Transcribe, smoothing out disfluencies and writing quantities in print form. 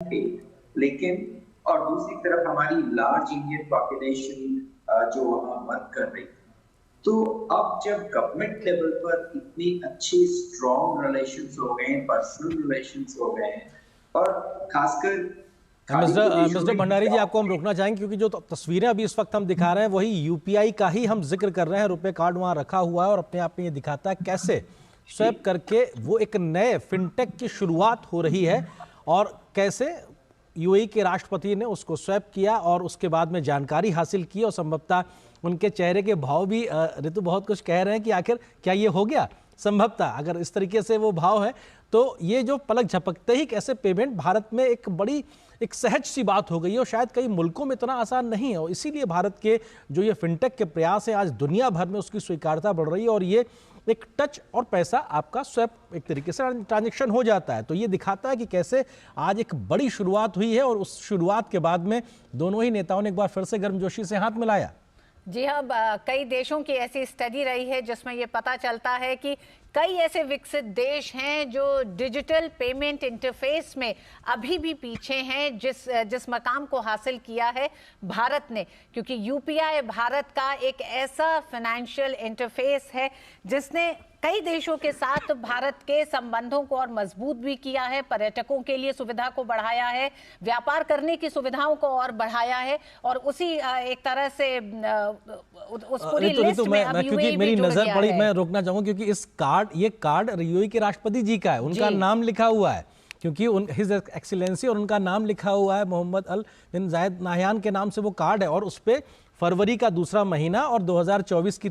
पे, लेकिन और दूसरी तरफ हमारी लार्ज इंडियन पॉपुलेशन जो वहाँ वर्क कर रही थी। तो अब जब गवर्नमेंट लेवल पर इतनी अच्छी स्ट्रॉन्ग रिलेशंस हो गए हैं, पर्सनल रिलेशंस हो गए हैं, और खासकर खाड़ी प्रदेशों मिस्टर में भंडारी जी, आपको हम रोकना चाहेंगे क्योंकि जो तस्वीरें अभी इस वक्त हम दिखा रहे हैं वही यूपीआई का ही हम जिक्र कर रहे हैं। रुपए कार्ड वहां रखा हुआ है और अपने आप में ये दिखाता है कैसे स्वैप करके वो एक नए फिनटेक की शुरुआत हो रही है और कैसे यूएई के राष्ट्रपति ने उसको स्वैप किया और उसके बाद में जानकारी हासिल की और संभवतः उनके चेहरे के भाव भी ऋतु बहुत कुछ कह रहे हैं कि आखिर क्या ये हो गया। संभवतः अगर इस तरीके से वो भाव है तो ये जो पलक झपकते ही कैसे पेमेंट भारत में एक सहज सी बात हो गई है और शायद कई मुल्कों में इतना आसान नहीं है। और इसीलिए भारत के जो ये फिनटेक के प्रयास हैं आज दुनिया भर में उसकी स्वीकार्यता बढ़ रही है और ये एक टच और पैसा आपका स्वैप एक तरीके से ट्रांजैक्शन हो जाता है। तो ये दिखाता है कि कैसे आज एक बड़ी शुरुआत हुई है और उस शुरुआत के बाद में दोनों ही नेताओं ने एक बार फिर से गर्मजोशी से हाथ मिलाया। जी हाँ, कई देशों की ऐसी स्टडी रही है जिसमें ये पता चलता है कि कई ऐसे विकसित देश हैं जो डिजिटल पेमेंट इंटरफेस में अभी भी पीछे हैं जिस मकाम को हासिल किया है भारत ने, क्योंकि यूपीआई भारत का एक ऐसा फाइनेंशियल इंटरफेस है जिसने कई देशों के साथ भारत के संबंधों को और मजबूत भी किया है, पर्यटकों के लिए सुविधा को बढ़ाया है, व्यापार करने की सुविधाओं को और बढ़ाया है और उसी एक तरह से उस पूरी लिस्ट में अब क्योंकि मेरी नजर पड़ी, मैं रोकना चाहूंगा क्योंकि ये कार्ड यूएई के राष्ट्रपति जी का है, उनका नाम लिखा हुआ है क्योंकि हिज एक्सीलेंसी और उनका नाम लिखा हुआ है मोहम्मद अल बिन जायद नाहयान के नाम से वो कार्ड है और उस पर फरवरी का दूसरा महीना और 2024 की